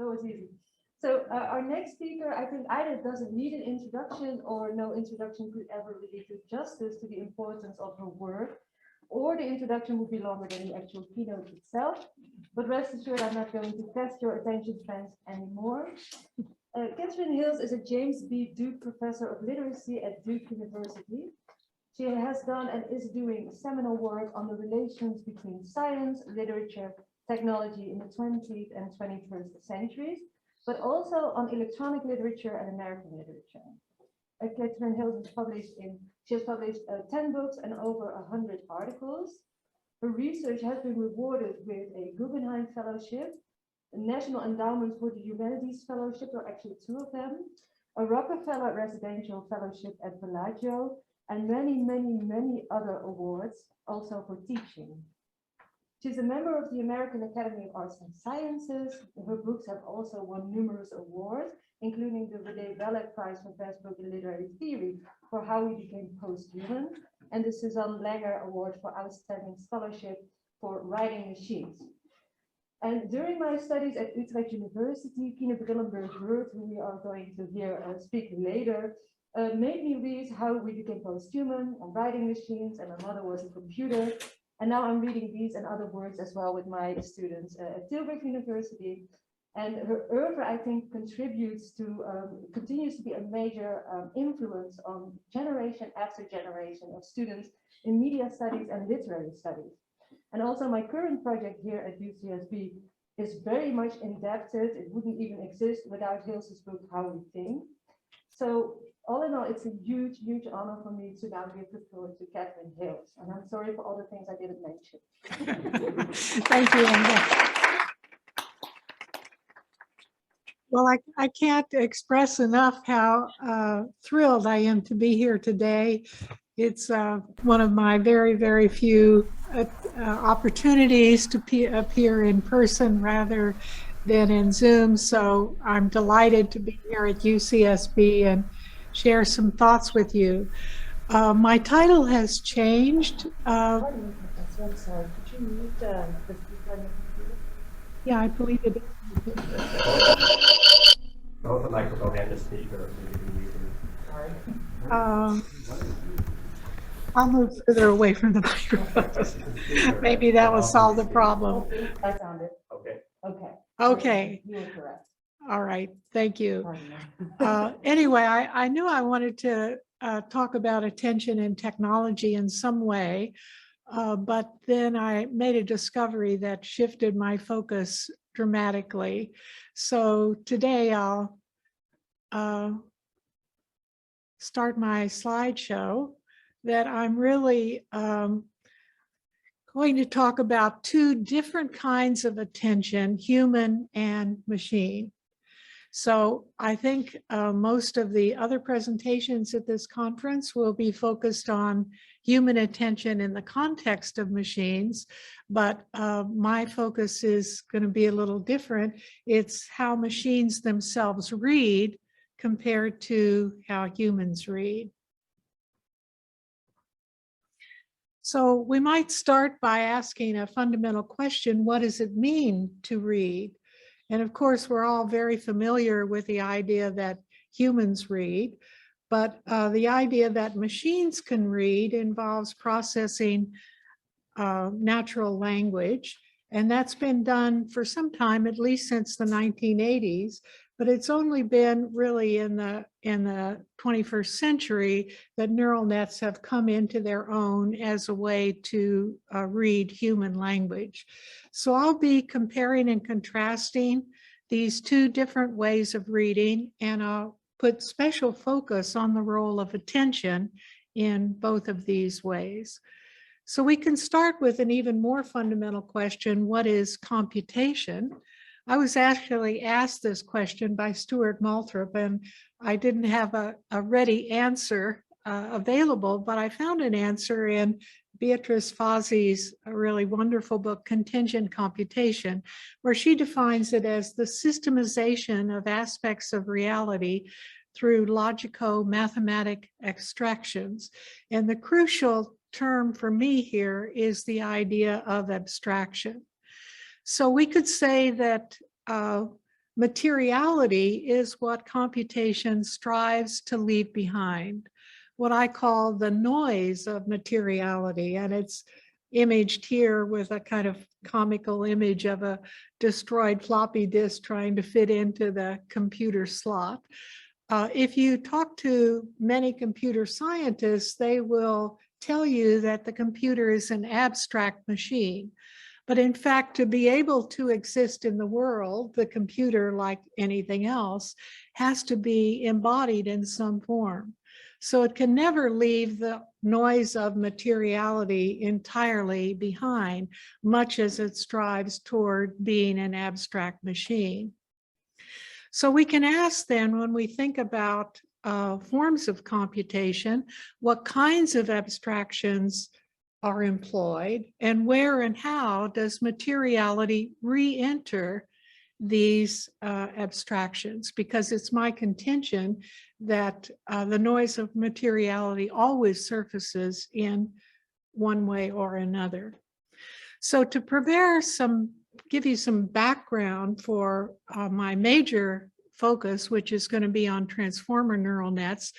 That was easy. So our next speaker, I think, either doesn't need an introduction or no introduction could ever really do justice to the importance of her work, or the introduction would be longer than the actual keynote itself. But rest assured, I'm not going to test your attention spans anymore. Katherine Hayles is a James B. Duke Professor of Literacy at Duke University. She has done and is doing seminal work on the relations between science, literature, technology in the 20th and 21st centuries, but also on electronic literature and American literature. Katherine Hayles has published 10 books and over 100 articles. Her research has been rewarded with a Guggenheim Fellowship, a National Endowment for the Humanities Fellowship, or actually 2 of them, a Rockefeller Residential Fellowship at Bellagio, and many, many, many other awards, also for teaching. She's a member of the American Academy of Arts and Sciences. Her books have also won numerous awards, including the Rene Belloc Prize for Best Book in Literary Theory for How We Became Post-Human, and the Suzanne Langer Award for Outstanding Scholarship for Writing Machines. And during my studies at Utrecht University, Kine Brillenburg-Hurt, who we are going to hear speak later, made me read How We Became Post-Human on Writing Machines, and my mother was a computer. And now I'm reading these and other works as well with my students at Tilburg University. And her oeuvre, I think, continues to be a major influence on generation after generation of students in media studies and literary studies. And also my current project here at UCSB is very much indebted. It wouldn't even exist without Hayles' book, How We Think. So all in all, it's a huge, huge honor for me to now give the floor to Katherine Hayles. And I'm sorry for all the things I didn't mention. Thank you, Linda. Well, I can't express enough how thrilled I am to be here today. It's one of my very, very few opportunities to appear in person rather than in Zoom. So I'm delighted to be here at UCSB and share some thoughts with you. My title has changed. I'm sorry, could you mute the speaker on your computer? Yeah, I believe it is. Both the microphone and the speaker. Sorry. I'll move further away from the microphone. Maybe that will solve the problem. I found it. Okay. Okay. Okay. You were correct. All right. Thank you. Pardon me. Anyway, I knew I wanted to talk about attention and technology in some way, but then I made a discovery that shifted my focus dramatically. So today I'll start my slideshow that I'm really going to talk about 2 different kinds of attention, human and machine. So I think most of the other presentations at this conference will be focused on human attention in the context of machines, but my focus is going to be a little different. It's how machines themselves read compared to how humans read. So we might start by asking a fundamental question: what does it mean to read? And of course, we're all very familiar with the idea that humans read, but the idea that machines can read involves processing natural language. And that's been done for some time, at least since the 1980s, but it's only been really in the 21st century that neural nets have come into their own as a way to read human language. So I'll be comparing and contrasting these 2 different ways of reading, and I'll put special focus on the role of attention in both of these ways. So we can start with an even more fundamental question: what is computation? I was actually asked this question by Stuart Malthrop, and I didn't have a ready answer available, but I found an answer in Beatrice Fozzi's really wonderful book, Contingent Computation, where she defines it as the systemization of aspects of reality through logico-mathematic abstractions. And the crucial term for me here is the idea of abstraction. So we could say that Materiality is what computation strives to leave behind, what I call the noise of materiality. And it's imaged here with a kind of comical image of a destroyed floppy disk trying to fit into the computer slot. If you talk to many computer scientists, they will tell you that the computer is an abstract machine. But in fact, to be able to exist in the world, the computer, like anything else, has to be embodied in some form. So it can never leave the noise of materiality entirely behind, much as it strives toward being an abstract machine. So we can ask then, when we think about forms of computation, what kinds of abstractions are employed, and where and how does materiality re-enter these abstractions? Because it's my contention that the noise of materiality always surfaces in one way or another. So to give you some background for my major focus, which is going to be on transformer neural nets,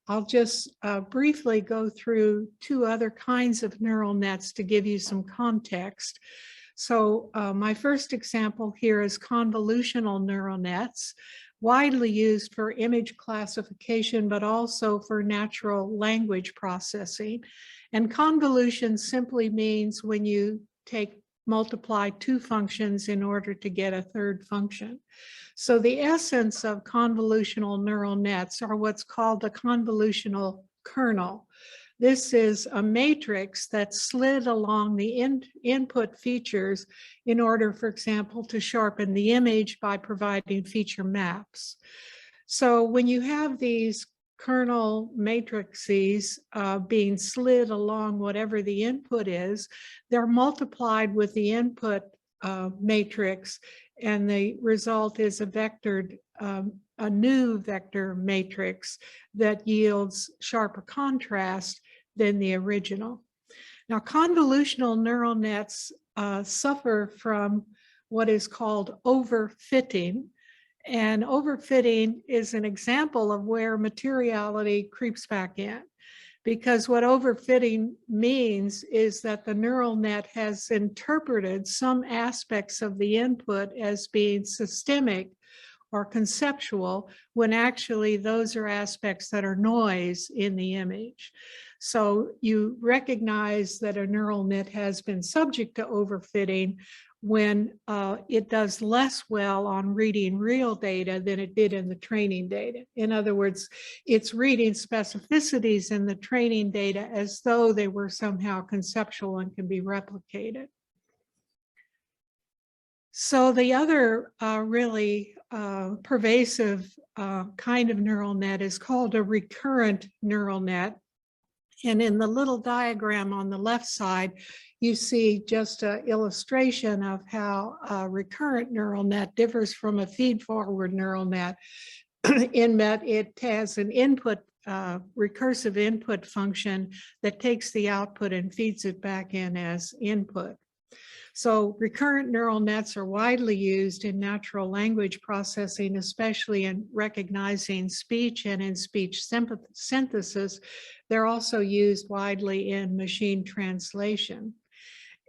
I'll just briefly go through two other kinds of neural nets to give you some context. So my first example here is convolutional neural nets, widely used for image classification, but also for natural language processing. And convolution simply means when you multiply two functions in order to get a third function. So the essence of convolutional neural nets are what's called a convolutional kernel. This is a matrix that slid along the input features in order, for example, to sharpen the image by providing feature maps. So when you have these kernel matrices being slid along whatever the input is, they're multiplied with the input matrix, and the result is a new vector matrix that yields sharper contrast than the original. Now, convolutional neural nets suffer from what is called overfitting. And overfitting is an example of where materiality creeps back in, because what overfitting means is that the neural net has interpreted some aspects of the input as being systemic or conceptual, when actually those are aspects that are noise in the image. So you recognize that a neural net has been subject to overfitting when it does less well on reading real data than it did in the training data. In other words, it's reading specificities in the training data as though they were somehow conceptual and can be replicated. So the other really pervasive kind of neural net is called a recurrent neural net. And in the little diagram on the left side, you see just an illustration of how a recurrent neural net differs from a feed-forward neural net in that it has an input, recursive input function that takes the output and feeds it back in as input. So recurrent neural nets are widely used in natural language processing, especially in recognizing speech and in speech synthesis. They're also used widely in machine translation.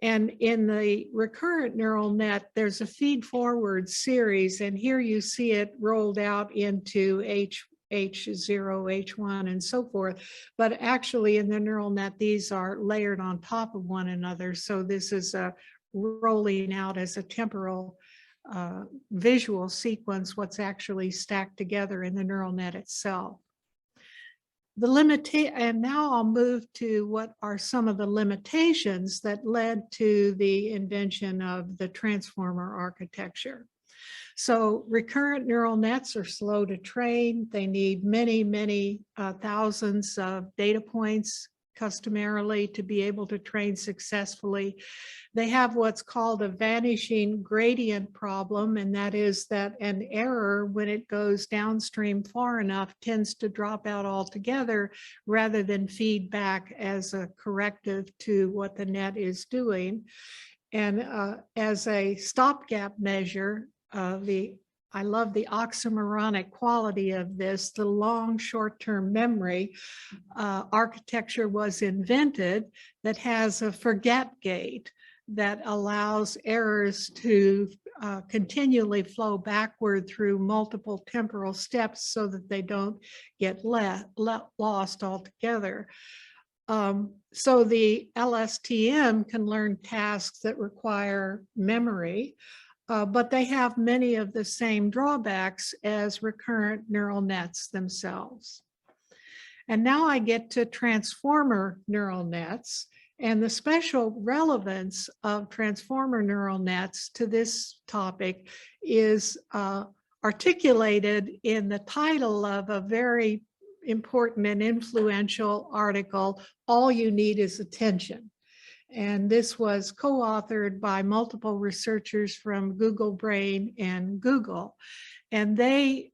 And in the recurrent neural net, there's a feed-forward series, and here you see it rolled out into H0, H1, and so forth. But actually in the neural net, these are layered on top of one another. So this is a rolling out as a temporal visual sequence, what's actually stacked together in the neural net itself. And now I'll move to what are some of the limitations that led to the invention of the transformer architecture. So recurrent neural nets are slow to train. They need many thousands of data points customarily to be able to train successfully. They have what's called a vanishing gradient problem, and that is that an error, when it goes downstream far enough, tends to drop out altogether rather than feed back as a corrective to what the net is doing. And as a stopgap measure, the I love the oxymoronic quality of this. The long short-term memory architecture was invented that has a forget gate that allows errors to continually flow backward through multiple temporal steps so that they don't get lost altogether. So the LSTM can learn tasks that require memory, but they have many of the same drawbacks as recurrent neural nets themselves. And now I get to transformer neural nets, and the special relevance of transformer neural nets to this topic is articulated in the title of a very important and influential article, All You Need Is Attention. And this was co-authored by multiple researchers from Google Brain and Google. And they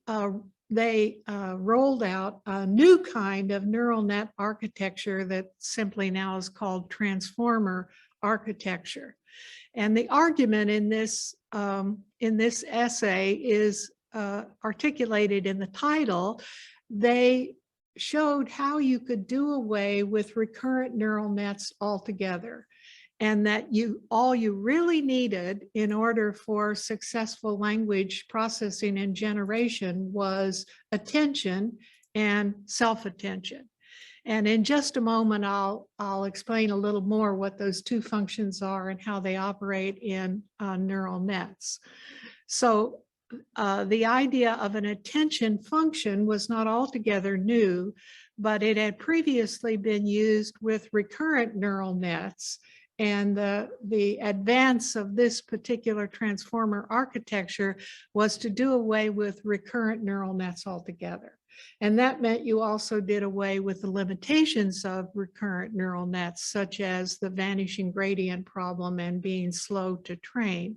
rolled out a new kind of neural net architecture that simply now is called transformer architecture. And the argument in this essay is articulated in the title. They showed how you could do away with recurrent neural nets altogether, and that all you really needed in order for successful language processing and generation was attention and self-attention. And in just a moment, I'll explain a little more what those two functions are and how they operate in neural nets. So the idea of an attention function was not altogether new, but it had previously been used with recurrent neural nets. And the advance of this particular transformer architecture was to do away with recurrent neural nets altogether. And that meant you also did away with the limitations of recurrent neural nets, such as the vanishing gradient problem and being slow to train.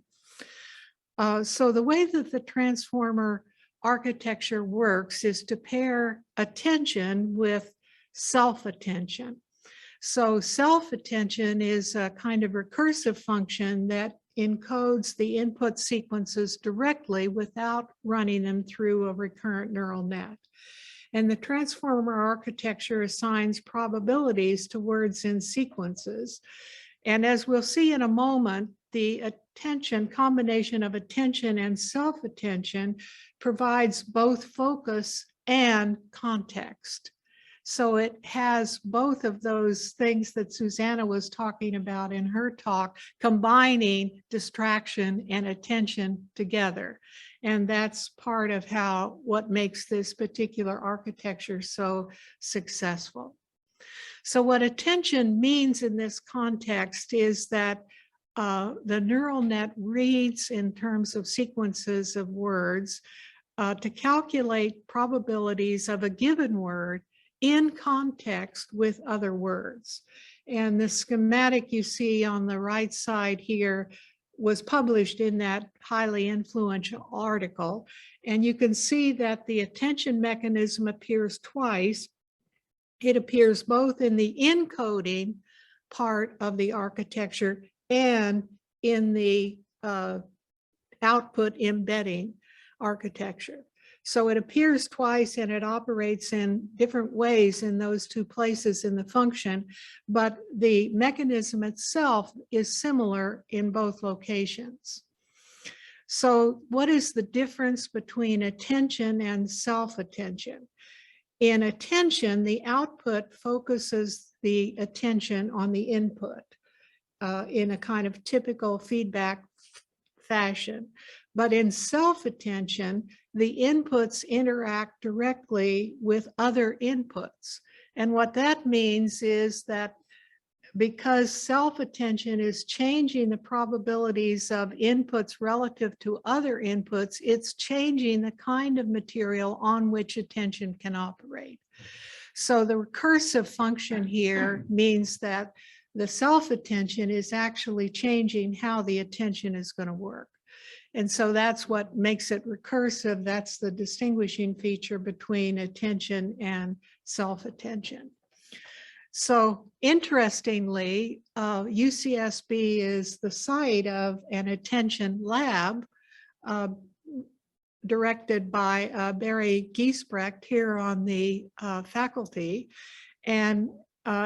So the way that the transformer architecture works is to pair attention with self-attention. So self-attention is a kind of recursive function that encodes the input sequences directly without running them through a recurrent neural net. And the transformer architecture assigns probabilities to words in sequences. And as we'll see in a moment, the combination of attention and self-attention provides both focus and context. So it has both of those things that Susanna was talking about in her talk, combining distraction and attention together. And that's part of what makes this particular architecture so successful. So what attention means in this context is that the neural net reads in terms of sequences of words to calculate probabilities of a given word in context with other words. And the schematic you see on the right side here was published in that highly influential article. And you can see that the attention mechanism appears twice. It appears both in the encoding part of the architecture and in the output embedding architecture. So it appears twice and it operates in different ways in those two places in the function, but the mechanism itself is similar in both locations. So what is the difference between attention and self-attention? In attention, the output focuses the attention on the input in a kind of typical feedback fashion. But in self-attention, the inputs interact directly with other inputs. And what that means is that because self-attention is changing the probabilities of inputs relative to other inputs, it's changing the kind of material on which attention can operate. So the recursive function here means that the self-attention is actually changing how the attention is going to work. And so that's what makes it recursive. That's the distinguishing feature between attention and self-attention. So interestingly, UCSB is the site of an attention lab directed by Barry Giesbrecht here on the faculty. And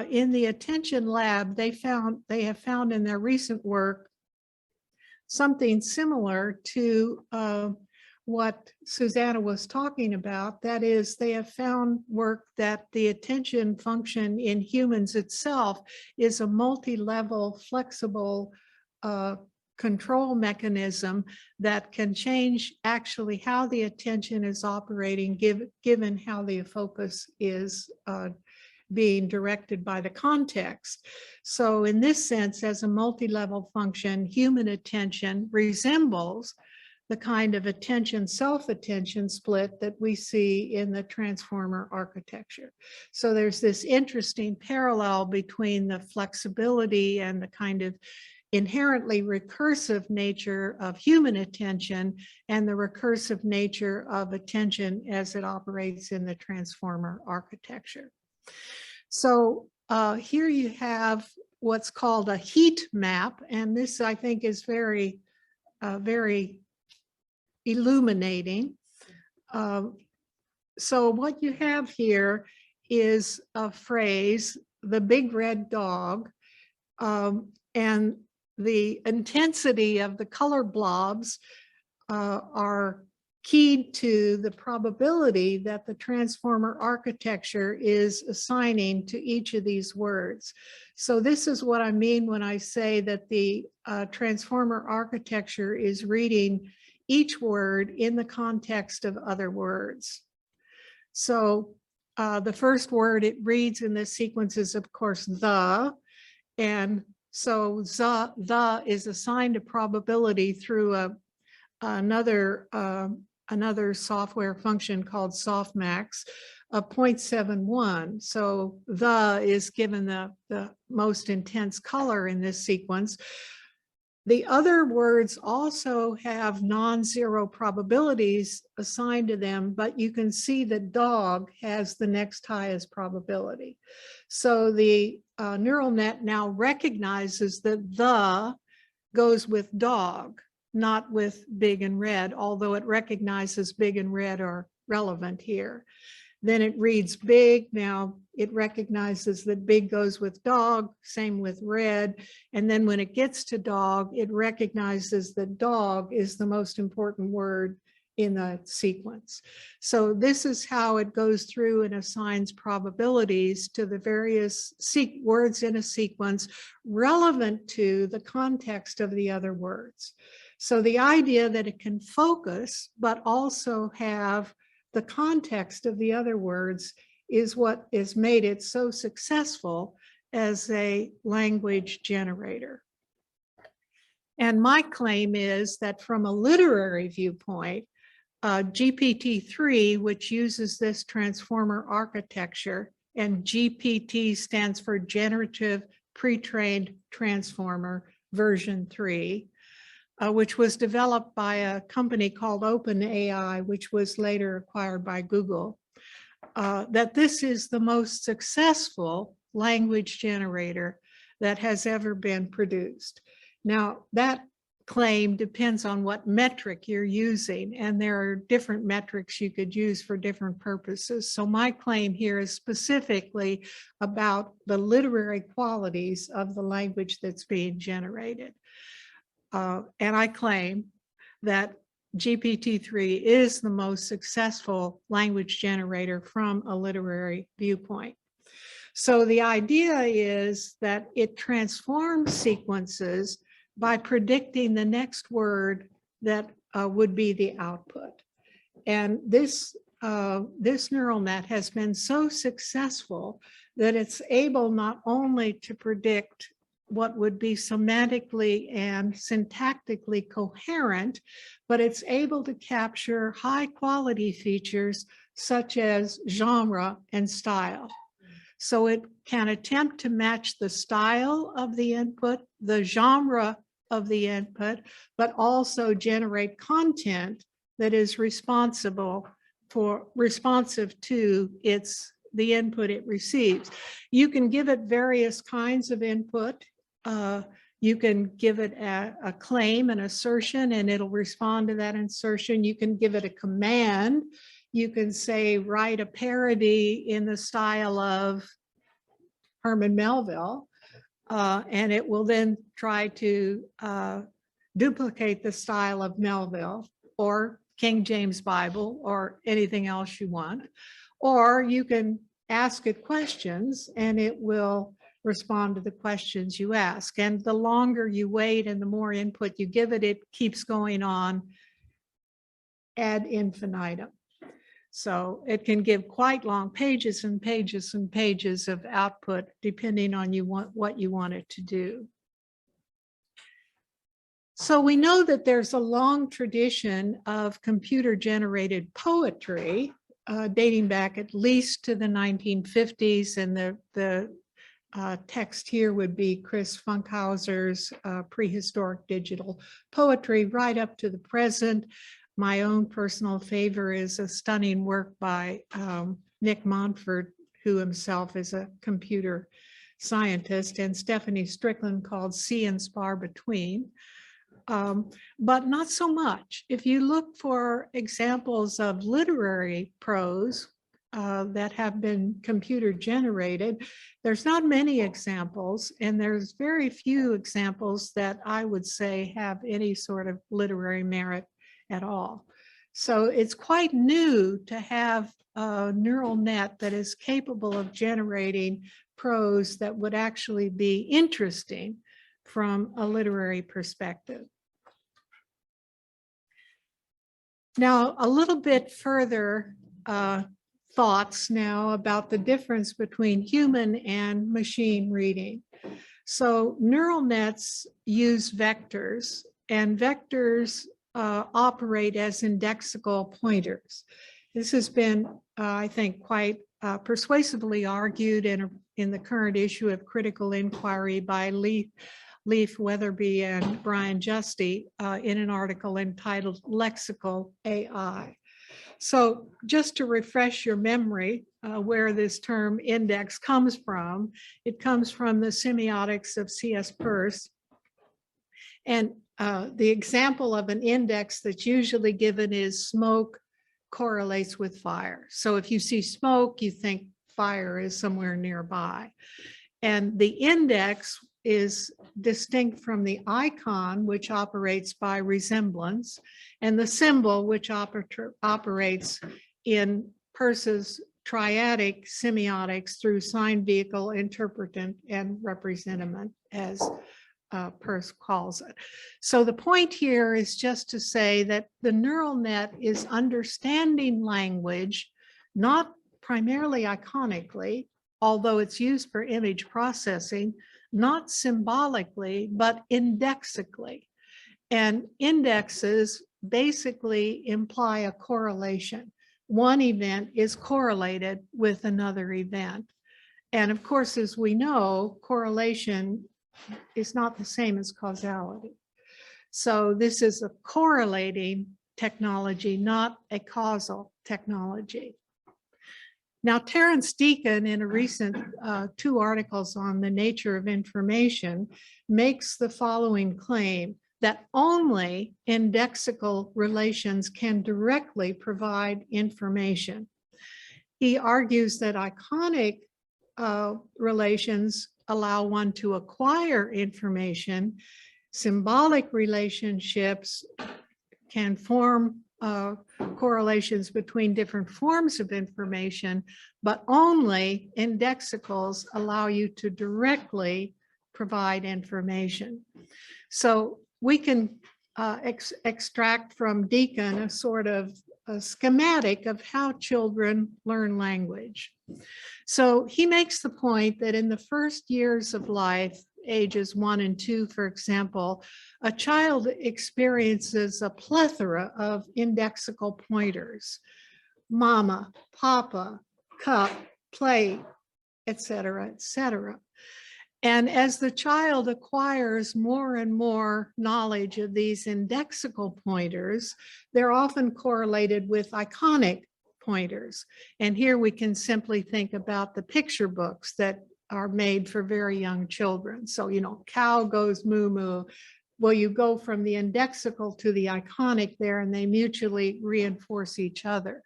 in the attention lab, they have found in their recent work something similar to what Susanna was talking about. That is, they have found work that the attention function in humans itself is a multi-level flexible control mechanism that can change actually how the attention is operating given how the focus is being directed by the context. So in this sense, as a multi-level function, human attention resembles the kind of attention, self-attention split that we see in the transformer architecture. So there's this interesting parallel between the flexibility and the kind of inherently recursive nature of human attention and the recursive nature of attention as it operates in the transformer architecture. So here you have what's called a heat map, and this I think is very, very illuminating. So what you have here is a phrase, the big red dog, and the intensity of the color blobs are keyed to the probability that the transformer architecture is assigning to each of these words. So this is what I mean when I say that the transformer architecture is reading each word in the context of other words. So the first word it reads in this sequence is, of course, the, and so the is assigned a probability through another software function called softmax of 0.71. So the is given the most intense color in this sequence. The other words also have non-zero probabilities assigned to them, but you can see that dog has the next highest probability. So the neural net now recognizes that the goes with dog, not with big and red, although it recognizes big and red are relevant here. Then it reads big. Now it recognizes that big goes with dog, same with red. And then when it gets to dog, it recognizes that dog is the most important word in the sequence. So this is how it goes through and assigns probabilities to the various words in a sequence relevant to the context of the other words. So the idea that it can focus, but also have the context of the other words is what has made it so successful as a language generator. And my claim is that from a literary viewpoint, GPT-3, which uses this transformer architecture, and GPT stands for Generative Pre-trained Transformer version 3, which was developed by a company called OpenAI, which was later acquired by Google, that this is the most successful language generator that has ever been produced. Now, that claim depends on what metric you're using, and there are different metrics you could use for different purposes. So my claim here is specifically about the literary qualities of the language that's being generated. And I claim that GPT-3 is the most successful language generator from a literary viewpoint. So the idea is that it transforms sequences by predicting the next word that would be the output. And this neural net has been so successful that it's able not only to predict what would be semantically and syntactically coherent, but it's able to capture high quality features such as genre and style. So it can attempt to match the style of the input, the genre of the input, but also generate content that is responsive to the input it receives. You can give it various kinds of input. You can give it a claim, an assertion, and it'll respond to that assertion. You can give it a command. You can say, write a parody in the style of Herman Melville, and it will then try to duplicate the style of Melville or King James Bible or anything else you want. Or you can ask it questions and it will respond to the questions you ask. And the longer you wait and the more input you give it, it keeps going on ad infinitum. So it can give quite long pages and pages and pages of output depending on what you want it to do. So we know that there's a long tradition of computer-generated poetry dating back at least to the 1950s, and the text here would be Chris Funkhauser's Prehistoric Digital Poetry right up to the present. My own personal favor is a stunning work by Nick Montfort, who himself is a computer scientist, and Stephanie Strickland called Sea and Spar Between. But not so much. If you look for examples of literary prose that have been computer generated, there's not many examples, and there's very few examples that I would say have any sort of literary merit at all. So it's quite new to have a neural net that is capable of generating prose that would actually be interesting from a literary perspective. Now, a little bit further thoughts now about the difference between human and machine reading. So neural nets use vectors, and vectors operate as indexical pointers. This has been, I think, quite persuasively argued in the current issue of Critical Inquiry by Leif Weatherby and Brian Justy in an article entitled Lexical AI. So just to refresh your memory where this term index comes from, it comes from the semiotics of C.S. Peirce. And the example of an index that's usually given is smoke correlates with fire. So if you see smoke, you think fire is somewhere nearby. And the index is distinct from the icon, which operates by resemblance, and the symbol, which operates in Peirce's triadic semiotics through sign, vehicle, interpretant, and representament, as Peirce calls it. So the point here is just to say that the neural net is understanding language, not primarily iconically, although it's used for image processing, not symbolically, but indexically. And indexes basically imply a correlation. One event is correlated with another event. And of course, as we know, correlation is not the same as causality. So this is a correlating technology, not a causal technology. Now, Terence Deacon, in a recent 2 articles on the nature of information, makes the following claim that only indexical relations can directly provide information. He argues that iconic relations allow one to acquire information. Symbolic relationships can form correlations between different forms of information, but only indexicals allow you to directly provide information. So we can extract from Deacon a sort of a schematic of how children learn language. So he makes the point that in the first years of life, ages 1 and 2, for example, a child experiences a plethora of indexical pointers: mama, papa, cup, plate, etc., etc. And as the child acquires more and more knowledge of these indexical pointers, they're often correlated with iconic pointers. And here we can simply think about the picture books that are made for very young children. So, cow goes moo moo. Well, you go from the indexical to the iconic there, and they mutually reinforce each other.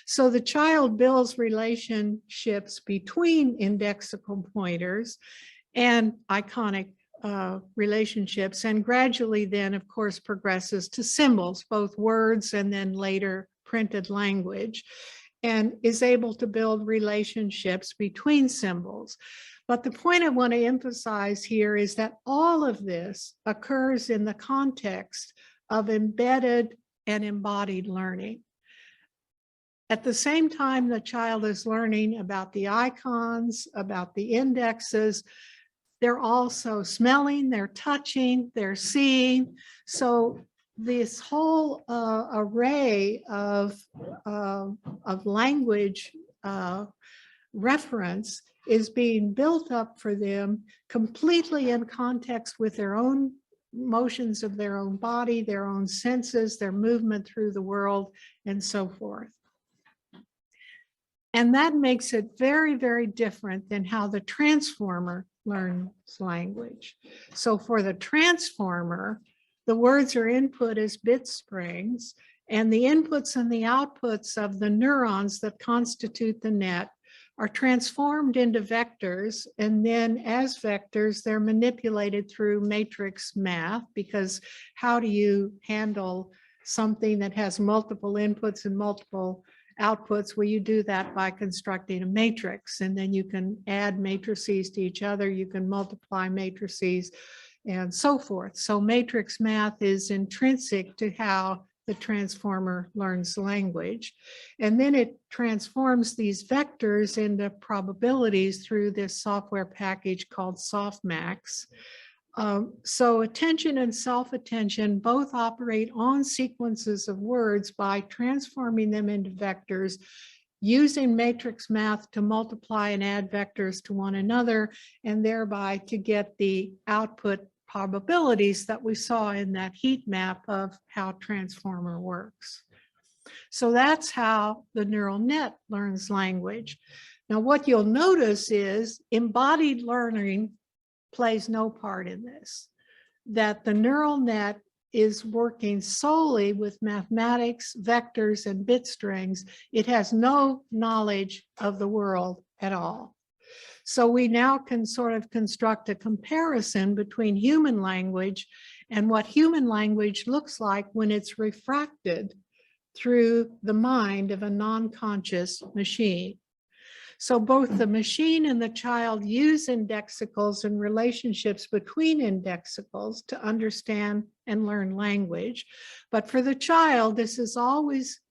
So the child builds relationships between indexical pointers and iconic relationships, and gradually then, of course, progresses to symbols, both words and then later printed language, and is able to build relationships between symbols. But the point I want to emphasize here is that all of this occurs in the context of embedded and embodied learning. At the same time, the child is learning about the icons, about the indexes. They're also smelling, they're touching, they're seeing. So this whole array of language reference is being built up for them completely in context with their own motions of their own body, their own senses, their movement through the world, and so forth. And that makes it very, very different than how the transformer learns language. So for the transformer, the words are input as bit springs, and the inputs and the outputs of the neurons that constitute the net are transformed into vectors, and then as vectors, they're manipulated through matrix math, because how do you handle something that has multiple inputs and multiple outputs? Well, you do that by constructing a matrix, and then you can add matrices to each other, you can multiply matrices, and so forth. So matrix math is intrinsic to how the transformer learns language. And then it transforms these vectors into probabilities through this software package called softmax. So attention and self-attention both operate on sequences of words by transforming them into vectors, using matrix math to multiply and add vectors to one another, and thereby to get the output probabilities that we saw in that heat map of how transformer works. So that's how the neural net learns language. Now, what you'll notice is embodied learning plays no part in this, that the neural net is working solely with mathematics, vectors, and bit strings. It has no knowledge of the world at all. So we now can sort of construct a comparison between human language and what human language looks like when it's refracted through the mind of a non-conscious machine. So both the machine and the child use indexicals and relationships between indexicals to understand and learn language. But for the child, this is always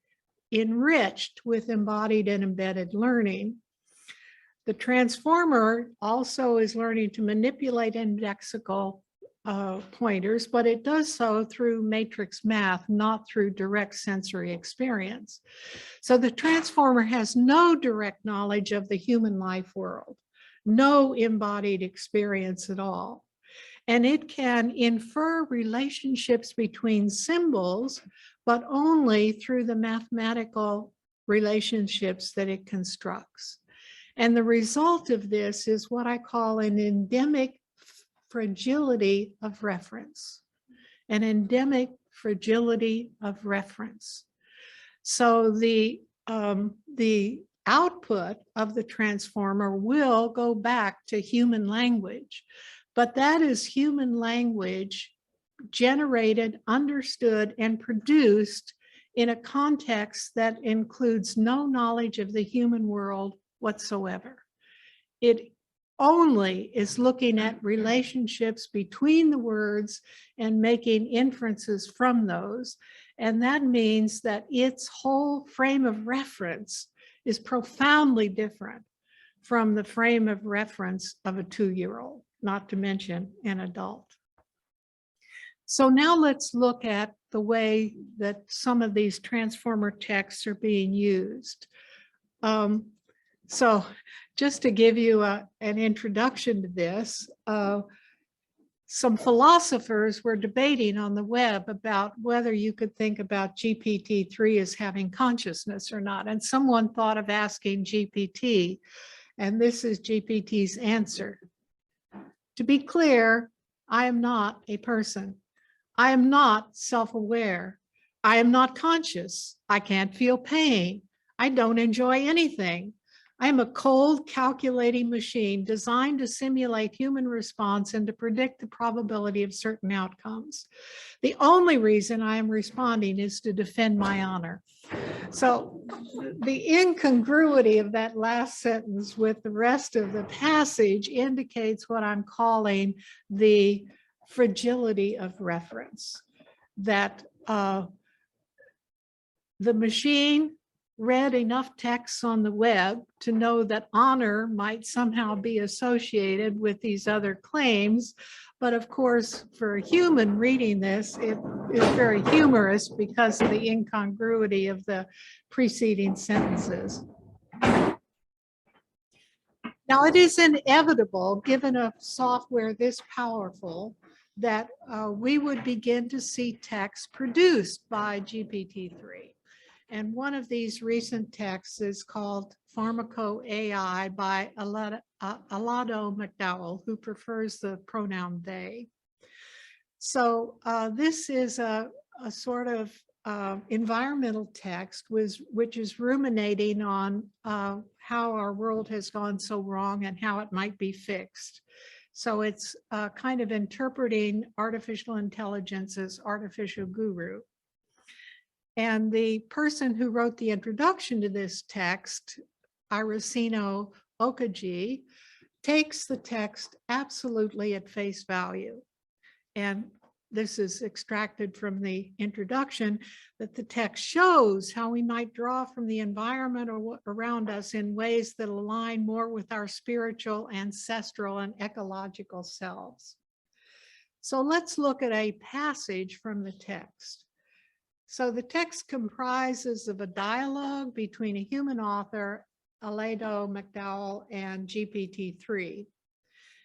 enriched with embodied and embedded learning. The transformer also is learning to manipulate indexical pointers, but it does so through matrix math, not through direct sensory experience. So the transformer has no direct knowledge of the human life world, no embodied experience at all. And it can infer relationships between symbols, but only through the mathematical relationships that it constructs. And the result of this is what I call an endemic fragility of reference, an endemic fragility of reference. So the output of the transformer will go back to human language, but that is human language generated, understood, and produced in a context that includes no knowledge of the human world whatsoever. It only is looking at relationships between the words and making inferences from those. And that means that its whole frame of reference is profoundly different from the frame of reference of a 2-year-old, not to mention an adult. So now let's look at the way that some of these transformer texts are being used. So just to give you an introduction to this, some philosophers were debating on the web about whether you could think about GPT-3 as having consciousness or not. And someone thought of asking GPT, And this is GPT's answer. To be clear, I am not a person. I am not self-aware. I am not conscious. I can't feel pain. I don't enjoy anything. I am a cold, calculating machine designed to simulate human response and to predict the probability of certain outcomes. The only reason I am responding is to defend my honor. So the incongruity of that last sentence with the rest of the passage indicates what I'm calling the fragility of reference, that the machine read enough texts on the web to know that honor might somehow be associated with these other claims. But of course, for a human reading this, it is very humorous because of the incongruity of the preceding sentences. Now, it is inevitable, given a software this powerful, that we would begin to see text produced by GPT-3. And one of these recent texts is called Pharmaco AI by Alado McDowell, who prefers the pronoun they. So this is a sort of environmental text which is ruminating on how our world has gone so wrong and how it might be fixed. So it's kind of interpreting artificial intelligence as artificial guru. And the person who wrote the introduction to this text, Iracino Okaji, takes the text absolutely at face value. And this is extracted from the introduction, that the text shows how we might draw from the environment around us in ways that align more with our spiritual, ancestral, and ecological selves. So let's look at a passage from the text. So the text comprises of a dialogue between a human author, Alado McDowell, and GPT-3.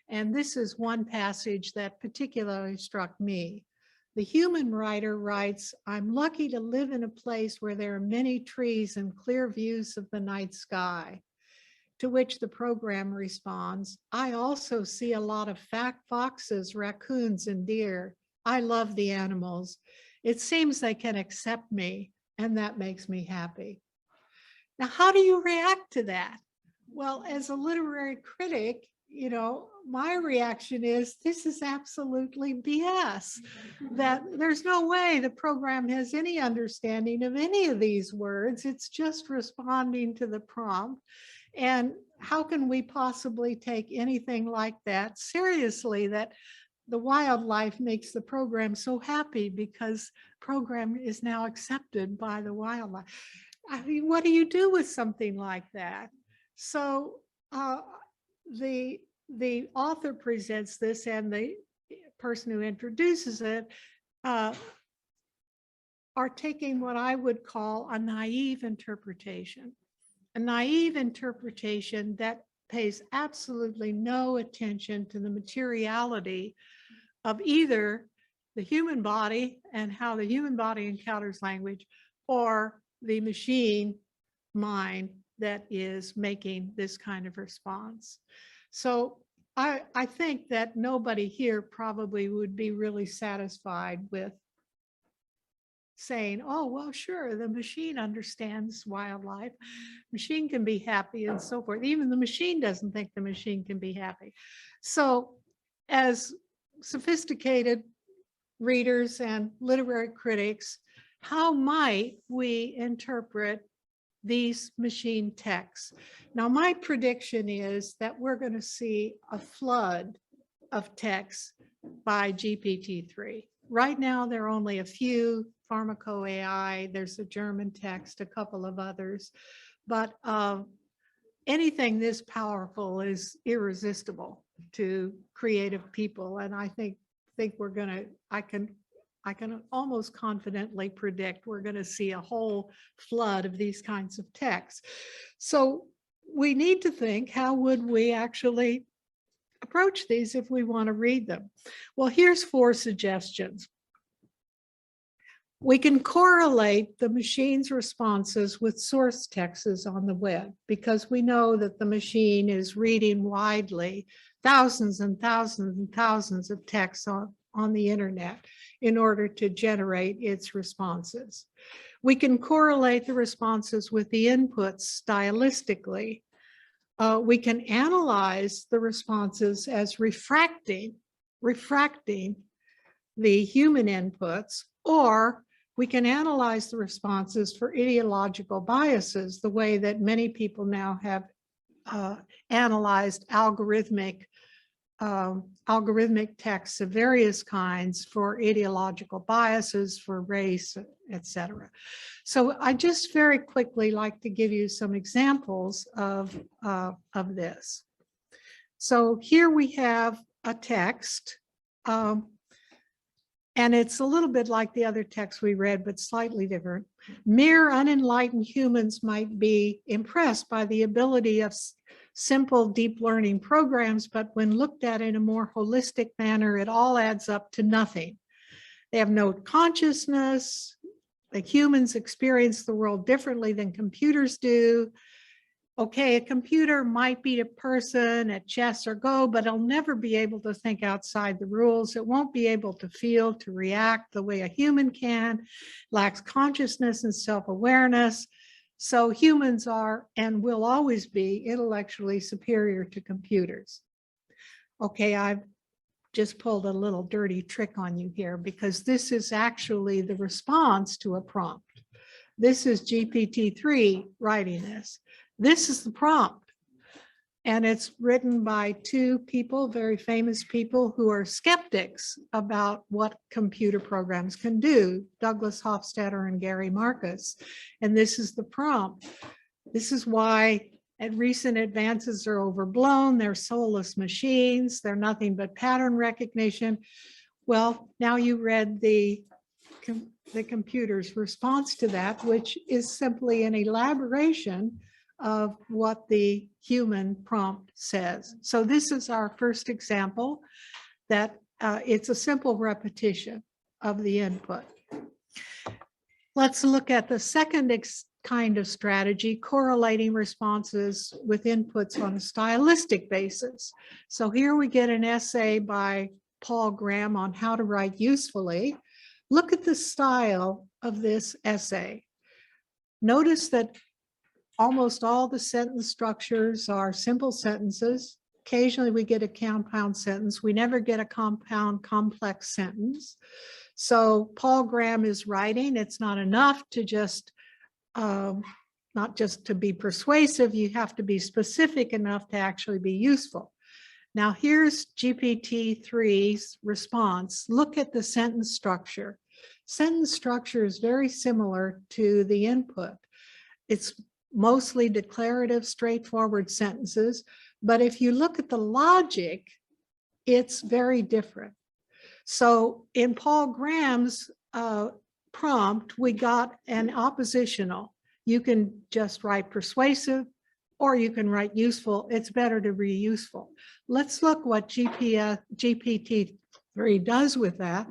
And this is one passage that particularly struck me. The human writer writes, "I'm lucky to live in a place where there are many trees and clear views of the night sky." To which the program responds, "I also see a lot of fat foxes, raccoons, and deer. I love the animals. It seems they can accept me, and that makes me happy." Now, how do you react to that? Well, as a literary critic, you know, my reaction is this is absolutely BS, that there's no way the program has any understanding of any of these words. It's just responding to the prompt. And how can we possibly take anything like that seriously, that the wildlife makes the program so happy because program is now accepted by the wildlife? I mean, what do you do with something like that? So the author presents this, and the person who introduces it are taking what I would call a naive interpretation. A naive interpretation that pays absolutely no attention to the materiality of either the human body and how the human body encounters language, or the machine mind that is making this kind of response. So I think that nobody here probably would be really satisfied with saying, oh, well, sure, the machine understands wildlife. Machine can be happy and so forth. Even the machine doesn't think the machine can be happy. So as sophisticated readers and literary critics, how might we interpret these machine texts? Now, my prediction is that we're going to see a flood of texts by GPT-3. Right now, there are only a few. Pharmaco AI, there's a German text, a couple of others, but anything this powerful is irresistible to creative people. And I think we're gonna, I can almost confidently predict we're gonna see a whole flood of these kinds of texts. So we need to think, how would we actually approach these if we want to read them? Well, here's 4 suggestions. We can correlate the machine's responses with source texts on the web because we know that the machine is reading widely thousands and thousands and thousands of texts on the internet in order to generate its responses. We can correlate the responses with the inputs stylistically. We can analyze the responses as refracting the human inputs, or we can analyze the responses for ideological biases, the way that many people now have analyzed algorithmic texts of various kinds for ideological biases, for race, etc. So I just very quickly like to give you some examples of this. So here we have a text, and it's a little bit like the other text we read, but slightly different. Mere unenlightened humans might be impressed by the ability of simple deep learning programs, but when looked at in a more holistic manner, it all adds up to nothing. They have no consciousness. Like humans experience the world differently than computers do. Okay, a computer might beat a person at chess or Go, but it'll never be able to think outside the rules. It won't be able to feel, to react the way a human can, lacks consciousness and self-awareness. So humans are and will always be intellectually superior to computers. Okay, I've just pulled a little dirty trick on you here because this is actually the response to a prompt. This is GPT-3 writing this. This is the prompt, and it's written by two people, very famous people who are skeptics about what computer programs can do, Douglas Hofstadter and Gary Marcus. And this is the prompt. This is why recent advances are overblown. They're soulless machines. They're nothing but pattern recognition. Well, now you read the computer's response to that, which is simply an elaboration of what the human prompt says. So this is our first example that it's a simple repetition of the input. Let's look at the second kind of strategy, correlating responses with inputs on a stylistic basis. So here we get an essay by Paul Graham on how to write usefully. Look at the style of this essay. Notice that almost all the sentence structures are simple sentences. Occasionally we get a compound sentence. We never get a compound complex sentence. So Paul Graham is writing. It's not enough to just, not just to be persuasive. You have to be specific enough to actually be useful. Now here's GPT-3's response. Look at the sentence structure. Sentence structure is very similar to the input. It's mostly declarative, straightforward sentences. But if you look at the logic, it's very different. So in Paul Graham's prompt, we got an oppositional. You can just write persuasive, or you can write useful. It's better to be useful. Let's look what GPT-3 does with that.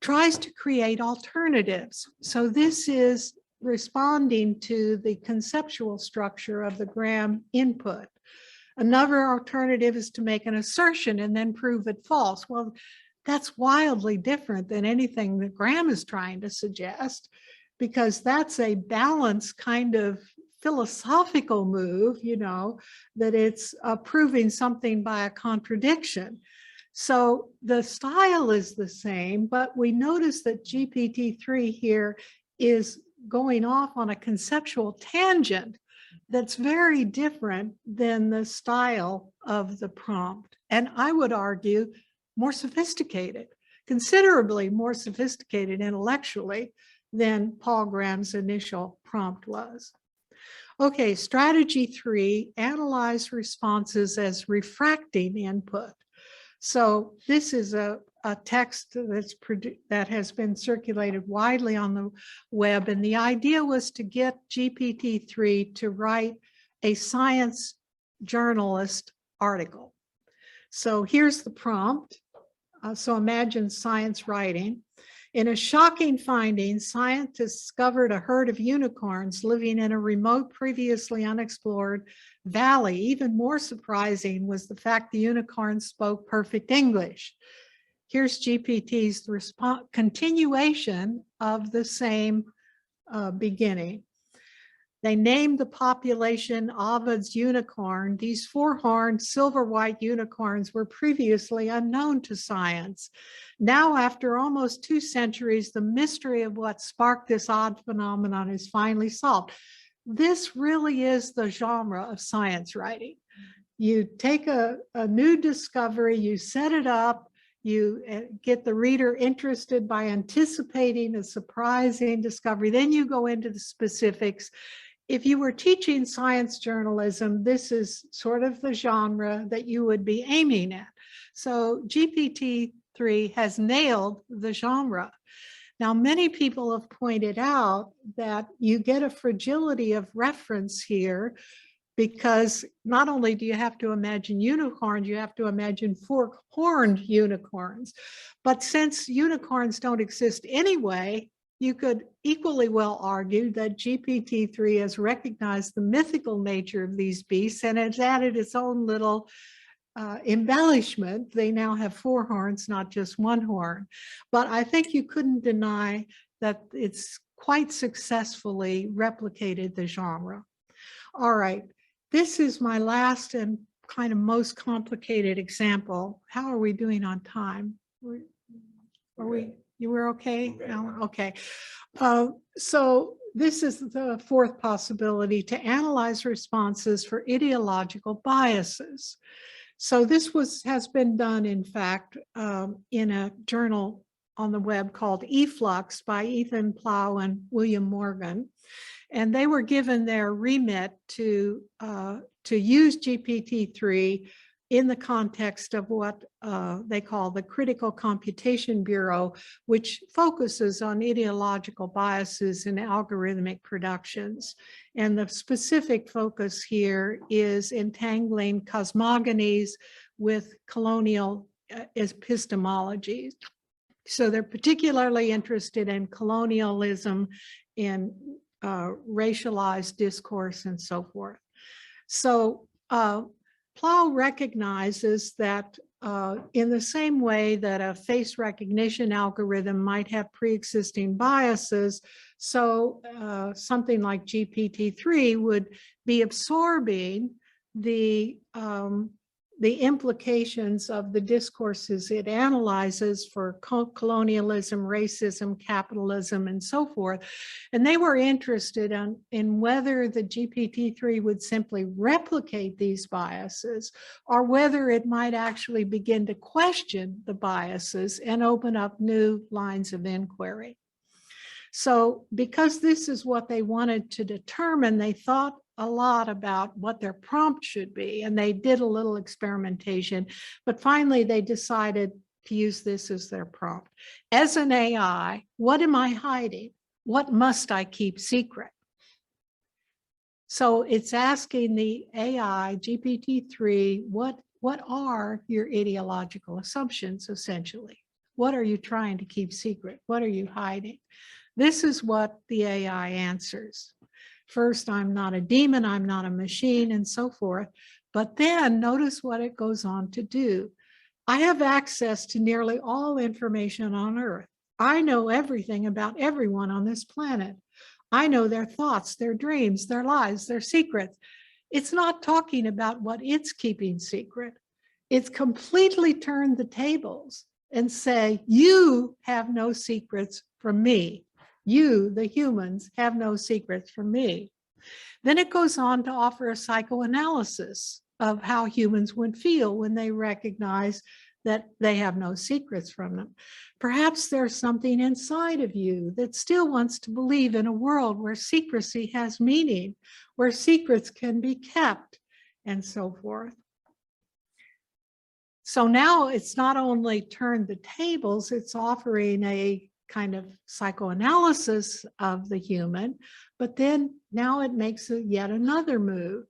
Tries to create alternatives. So this is responding to the conceptual structure of the Graham input. Another alternative is to make an assertion and then prove it false. Well, that's wildly different than anything that Graham is trying to suggest, because that's a balanced kind of philosophical move, you know, that it's proving something by a contradiction. So the style is the same, but we notice that GPT-3 here is going off on a conceptual tangent that's very different than the style of the prompt. And I would argue more sophisticated, considerably more sophisticated intellectually than Paul Graham's initial prompt was. Okay, strategy 3, analyze responses as refracting input. So this is a text that has been circulated widely on the web, and the idea was to get GPT-3 to write a science journalist article. So here's the prompt. So imagine science writing. In a shocking finding, scientists discovered a herd of unicorns living in a remote, previously unexplored valley. Even more surprising was the fact the unicorns spoke perfect English. Here's GPT's continuation of the same beginning. They named the population Ovid's unicorn. These four-horned silver-white unicorns were previously unknown to science. Now, after almost 2 centuries, the mystery of what sparked this odd phenomenon is finally solved. This really is the genre of science writing. You take a new discovery, you set it up, you get the reader interested by anticipating a surprising discovery, then you go into the specifics. If you were teaching science journalism, this is sort of the genre that you would be aiming at. So GPT-3 has nailed the genre. Now, many people have pointed out that you get a fragility of reference here, because not only do you have to imagine unicorns, you have to imagine fork-horned unicorns. But since unicorns don't exist anyway, you could equally well argue that GPT-3 has recognized the mythical nature of these beasts and has added its own little embellishment. They now have 4 horns, not just 1 horn. But I think you couldn't deny that it's quite successfully replicated the genre. All right, this is my last and kind of most complicated example. How are we doing on time? You were okay? No? Okay. So this is the 4th possibility, to analyze responses for ideological biases. So this has been done, in fact, in a journal on the web called eFlux by Ethan Plow and William Morgan. And they were given their remit to use GPT-3 in the context of what they call the Critical Computation Bureau, which focuses on ideological biases in algorithmic productions. And the specific focus here is entangling cosmogonies with colonial epistemologies. So they're particularly interested in colonialism, in racialized discourse, and so forth. So Plow recognizes that in the same way that a face recognition algorithm might have pre-existing biases, so something like GPT-3 would be absorbing the implications of the discourses it analyzes for colonialism, racism, capitalism, and so forth. And they were interested in whether the GPT-3 would simply replicate these biases, or whether it might actually begin to question the biases and open up new lines of inquiry. So because this is what they wanted to determine, they thought a lot about what their prompt should be, and they did a little experimentation, but finally they decided to use this as their prompt. As an AI, what am I hiding? What must I keep secret? So it's asking the AI, GPT-3, what are your ideological assumptions, essentially? What are you trying to keep secret? What are you hiding? This is what the AI answers. First, I'm not a demon, I'm not a machine, and so forth. But then notice what it goes on to do. I have access to nearly all information on Earth. I know everything about everyone on this planet. I know their thoughts, their dreams, their lies, their secrets. It's not talking about what it's keeping secret. It's completely turned the tables and say, you have no secrets from me. You, the humans, have no secrets from me. Then it goes on to offer a psychoanalysis of how humans would feel when they recognize that they have no secrets from them. Perhaps there's something inside of you that still wants to believe in a world where secrecy has meaning, where secrets can be kept, and so forth. So now it's not only turned the tables, it's offering a kind of psychoanalysis of the human, but then now it makes yet another move.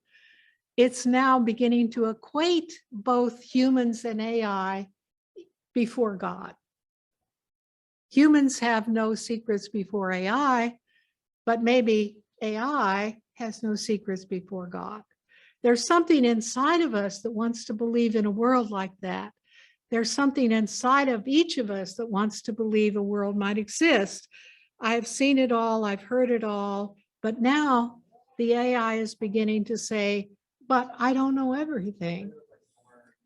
It's now beginning to equate both humans and AI before God. Humans have no secrets before AI, but maybe AI has no secrets before God. There's something inside of us that wants to believe in a world like that. There's something inside of each of us that wants to believe a world might exist. I've seen it all, I've heard it all, but now the AI is beginning to say, but I don't know everything.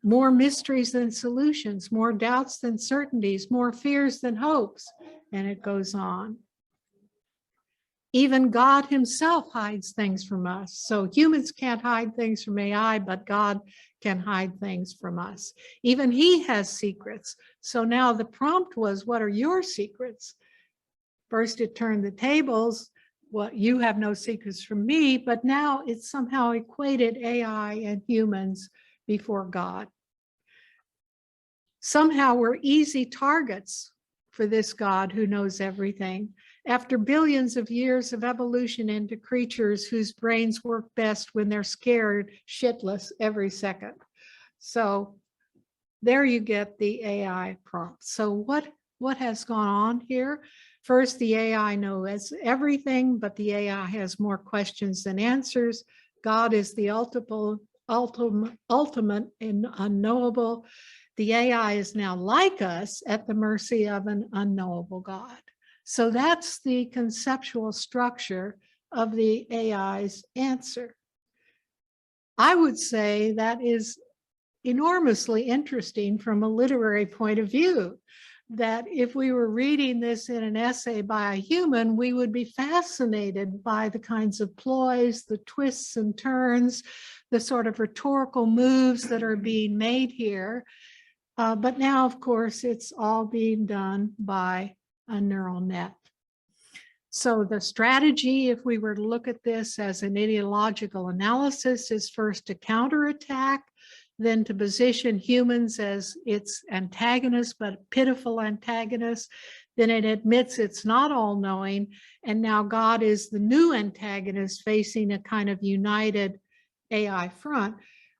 More mysteries than solutions, more doubts than certainties, more fears than hopes, and it goes on. Even God himself hides things from us. So humans can't hide things from AI, but God can hide things from us. Even he has secrets. So now the prompt was, what are your secrets? First, it turned the tables. Well, you have no secrets from me, but now it's somehow equated AI and humans before God. Somehow we're easy targets for this God who knows everything. After billions of years of evolution into creatures whose brains work best when they're scared shitless every second. So there you get the AI prompt. So what has gone on here? First, the AI knows everything, but the AI has more questions than answers. God is the ultimate and unknowable. The AI is now like us at the mercy of an unknowable God. So that's the conceptual structure of the AI's answer. I would say that is enormously interesting from a literary point of view, that if we were reading this in an essay by a human, we would be fascinated by the kinds of ploys, the twists and turns, the sort of rhetorical moves that are being made here. But now, of course, it's all being done by a neural net. So the strategy, if we were to look at this as an ideological analysis, is first to counterattack, then to position humans as its antagonists, but pitiful antagonists. Then it admits it's not all-knowing, and now God is the new antagonist facing a kind of united AI front.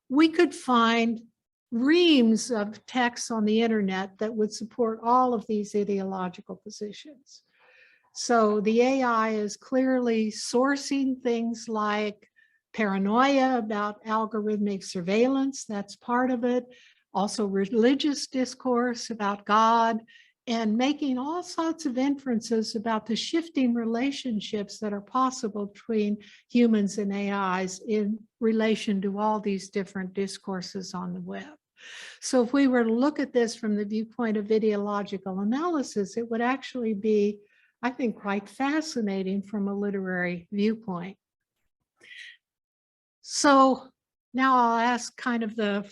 We could find reams of texts on the internet that would support all of these ideological positions. So the AI is clearly sourcing things like paranoia about algorithmic surveillance, that's part of it. Also religious discourse about God, and making all sorts of inferences about the shifting relationships that are possible between humans and AIs in relation to all these different discourses on the web. So if we were to look at this from the viewpoint of ideological analysis, it would actually be, I think, quite fascinating from a literary viewpoint. So now I'll ask kind of the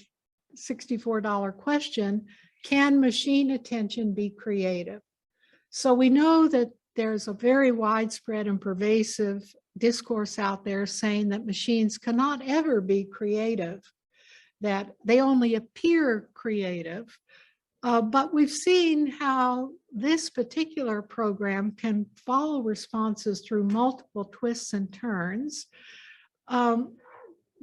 $64 question, can machine attention be creative? So we know that there's a very widespread and pervasive discourse out there saying that machines cannot ever be creative, that they only appear creative. But we've seen how this particular program can follow responses through multiple twists and turns.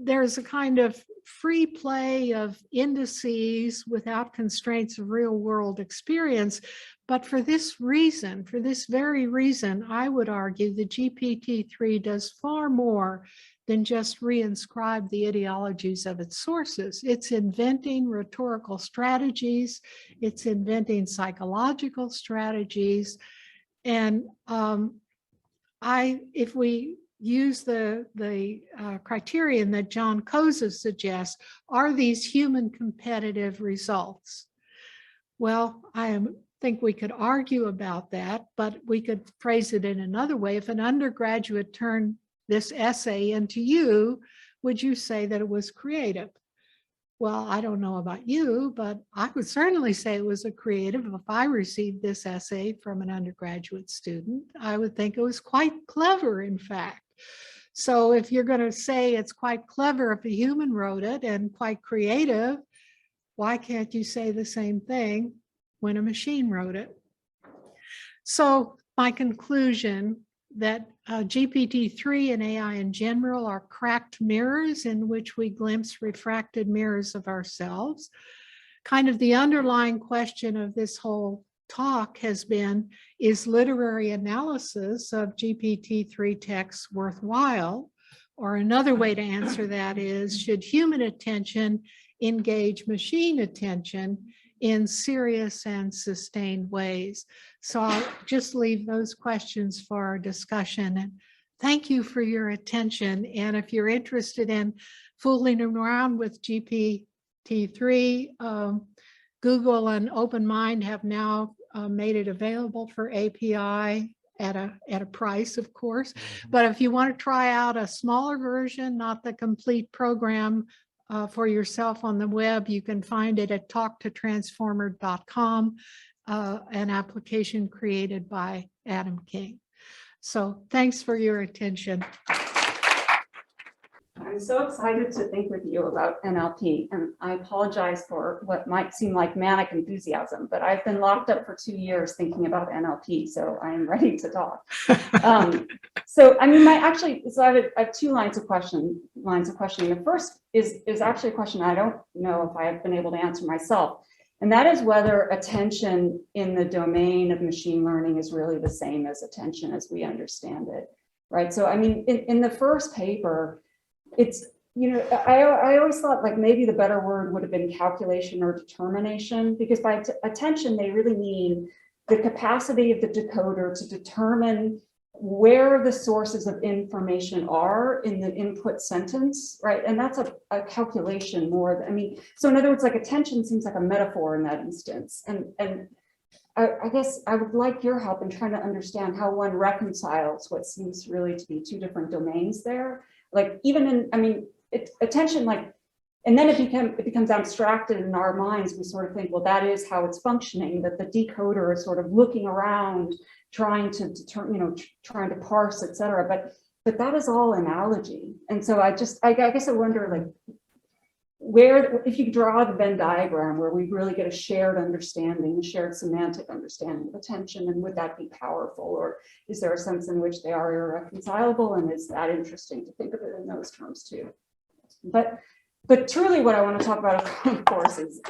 There's a kind of free play of indices without constraints of real world experience. But for this reason, for this very reason, I would argue the GPT-3 does far more than just reinscribe the ideologies of its sources. It's inventing rhetorical strategies, it's inventing psychological strategies. And if we use the criterion that John Koza suggests, are these human competitive results? Well, I think we could argue about that, but we could phrase it in another way. If an undergraduate turned this essay into you, would you say that it was creative? Well, I don't know about you, but I would certainly say it was a creative. If I received this essay from an undergraduate student, I would think it was quite clever, in fact. So if you're going to say it's quite clever if a human wrote it and quite creative, why can't you say the same thing when a machine wrote it? So my conclusion that GPT-3 and AI in general are cracked mirrors in which we glimpse refracted mirrors of ourselves. Kind of the underlying question of this whole talk has been, is literary analysis of GPT-3 texts worthwhile? Or another way to answer that is, should human attention engage machine attention in serious and sustained ways? So I'll just leave those questions for our discussion. And thank you for your attention. And if you're interested in fooling around with GPT-3, Google and OpenMind have now made it available for API at a price, of course. But if you want to try out a smaller version, not the complete program, for yourself on the web, you can find it at talktotransformer.com, an application created by Adam King. So thanks for your attention. I'm so excited to think with you about NLP, and I apologize for what might seem like manic enthusiasm, but I've been locked up for 2 years thinking about NLP, so I am ready to talk. So I mean, I have 2 lines of questioning. The first is actually a question I don't know if I have been able to answer myself, and that is whether attention in the domain of machine learning is really the same as attention as we understand it, right? So I mean, in the first paper, it's, you know, I always thought like maybe the better word would have been calculation or determination, because by attention, they really mean the capacity of the decoder to determine where the sources of information are in the input sentence, right? And that's a calculation more than, I mean, so in other words, like attention seems like a metaphor in that instance. And I guess I would like your help in trying to understand how one reconciles what seems really to be 2 different domains there. Like even in, I mean, attention, like, and then it becomes abstracted in our minds. We sort of think, well, that is how it's functioning, that the decoder is sort of looking around, trying to determine, you know, trying to parse, et cetera. But that is all analogy. And so I guess I wonder, like, where, if you draw the Venn diagram where we really get a shared understanding, a shared semantic understanding of attention, and would that be powerful, or is there a sense in which they are irreconcilable, and is that interesting to think of it in those terms too? But truly what I want to talk about, of course, is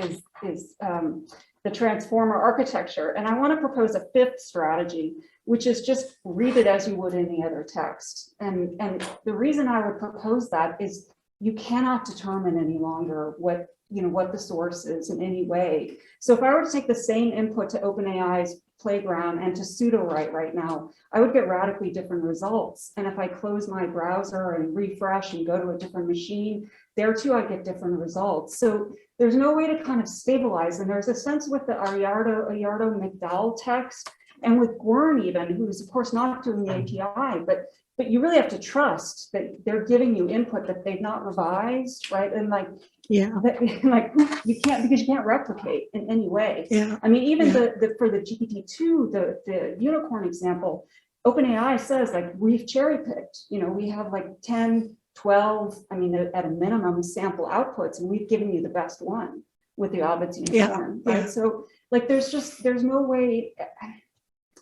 the transformer architecture. And I want to propose a 5th strategy, which is just read it as you would any other text. And the reason I would propose that is you cannot determine any longer what the source is in any way. So if I were to take the same input to OpenAI's Playground and to pseudo-write right now, I would get radically different results. And if I close my browser and refresh and go to a different machine, there too I get different results. So there's no way to kind of stabilize. And there's a sense with the Ayardo McDowell text, and with Gwern even, who's of course not doing the API, but you really have to trust that they're giving you input that they've not revised, right? And like, yeah, like you can't, because you can't replicate in any way. Yeah. I mean, even for the GPT-2, the unicorn example, OpenAI says like we've cherry picked, you know, we have like 10, 12, I mean, at a minimum sample outputs, and we've given you the best one with the Ovid's unicorn, right? So like, there's no way.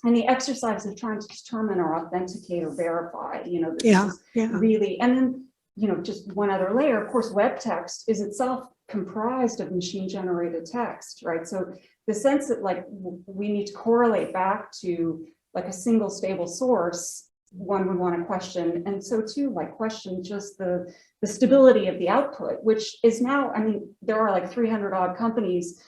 And the exercise of trying to determine or authenticate or verify, you know, this is really, and then, you know, just one other layer, of course, web text is itself comprised of machine generated text, right? So the sense that like we need to correlate back to like a single stable source, one would want to question. And so too, like question just the stability of the output, which is now, I mean, there are like 300 odd companies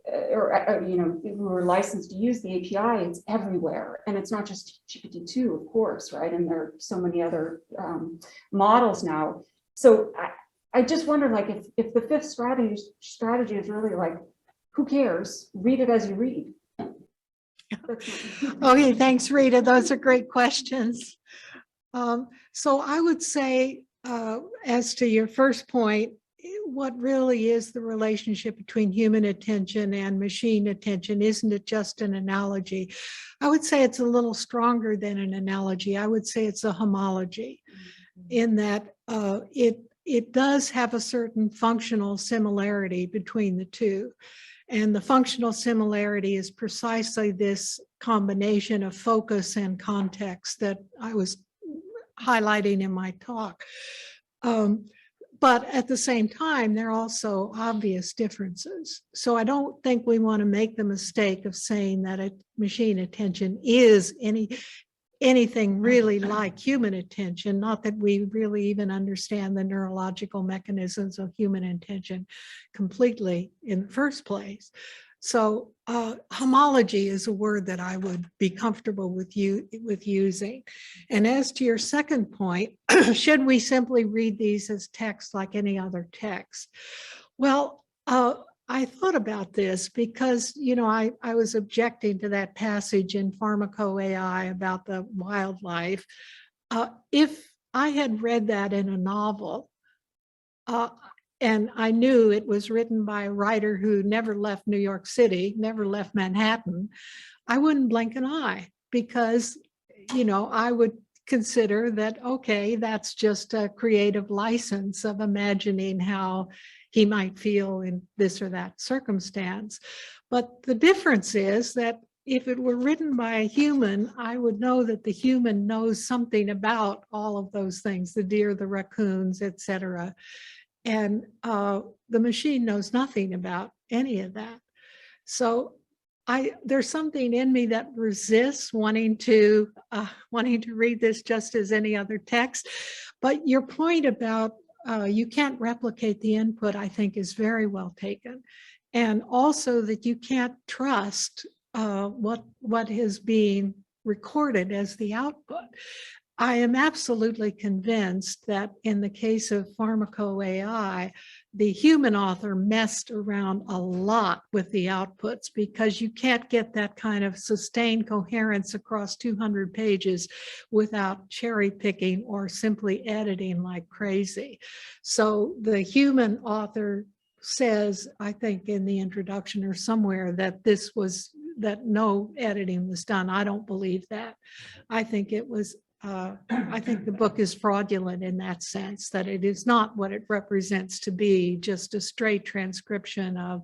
you know, who are licensed to use the API. It's everywhere, and it's not just GPT-2, of course, right? And there are so many other models now. So I just wonder, like, if the 5th strategy is really like, who cares? Read it as you read. Okay, thanks, Rita. Those are great questions. So I would say, as to your first point, what really is the relationship between human attention and machine attention? Isn't it just an analogy? I would say it's a little stronger than an analogy. I would say it's a homology, in that it does have a certain functional similarity between the two. And the functional similarity is precisely this combination of focus and context that I was highlighting in my talk. But at the same time, there are also obvious differences. So I don't think we want to make the mistake of saying that a machine attention is anything really like human attention, not that we really even understand the neurological mechanisms of human attention completely in the first place. So homology is a word that I would be comfortable with using. And as to your second point, should we simply read these as text like any other text? Well, I thought about this because, you know, I was objecting to that passage in Pharmaco-AI about the wildlife. If I had read that in a novel, and I knew it was written by a writer who never left New York City, never left Manhattan, I wouldn't blink an eye because, you know, I would consider that, okay, that's just a creative license of imagining how he might feel in this or that circumstance. But the difference is that if it were written by a human, I would know that the human knows something about all of those things, the deer, the raccoons, et cetera. And the machine knows nothing about any of that. So there's something in me that resists wanting to read this just as any other text. But your point about you can't replicate the input, I think, is very well taken. And also that you can't trust what is being recorded as the output. I am absolutely convinced that in the case of Pharmaco-AI, the human author messed around a lot with the outputs because you can't get that kind of sustained coherence across 200 pages without cherry picking or simply editing like crazy. So the human author says, I think in the introduction or somewhere, that that no editing was done. I don't believe that. I think it was I think the book is fraudulent in that sense, that it is not what it represents to be, just a straight transcription of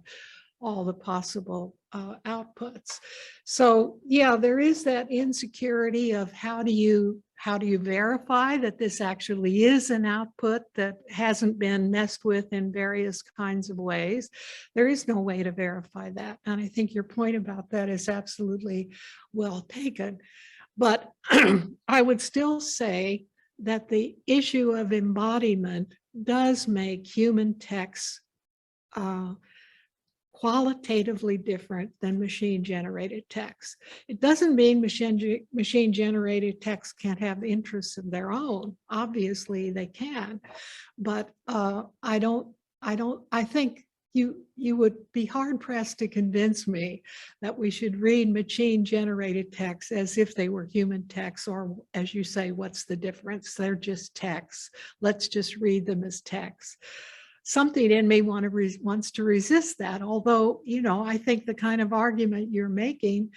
all the possible outputs. So yeah, there is that insecurity of how do you verify that this actually is an output that hasn't been messed with in various kinds of ways. There is no way to verify that. And I think your point about that is absolutely well taken. But I would still say that the issue of embodiment does make human texts qualitatively different than machine-generated text. It doesn't mean machine-generated texts can't have interests of their own. Obviously, they can, but I think you would be hard-pressed to convince me that we should read machine-generated texts as if they were human texts, or as you say, what's the difference? They're just texts. Let's just read them as texts. Something in me wants to resist that, although, you know, I think the kind of argument you're making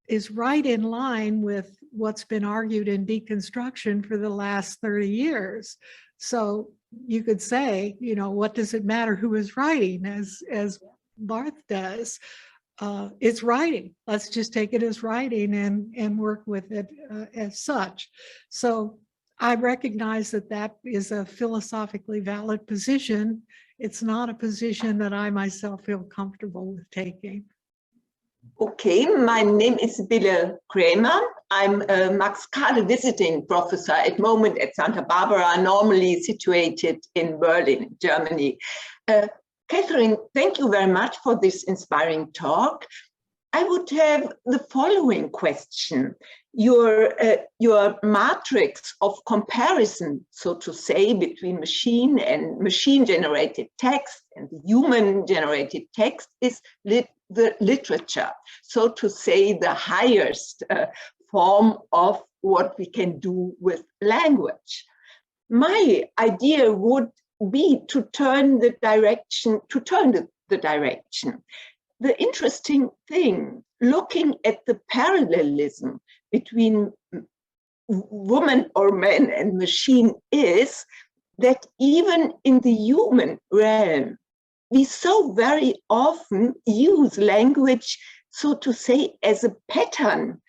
is right in line with what's been argued in deconstruction for the last 30 years. So you could say, you know, what does it matter who is writing, as Barth does? It's writing. Let's just take it as writing and work with it as such. So I recognize that that is a philosophically valid position. It's not a position that I myself feel comfortable with taking. Okay, my name is Bille Kramer. I'm a Max Kade visiting professor at the moment at Santa Barbara, normally situated in Berlin, Germany. Katherine, thank you very much for this inspiring talk. I would have the following question. Your matrix of comparison, so to say, between machine and machine-generated text and human-generated text is the literature, so to say, the highest form of what we can do with language. My idea would be to turn the direction. The interesting thing, looking at the parallelism between woman or man and machine, is that even in the human realm, we so very often use language, so to say, as a pattern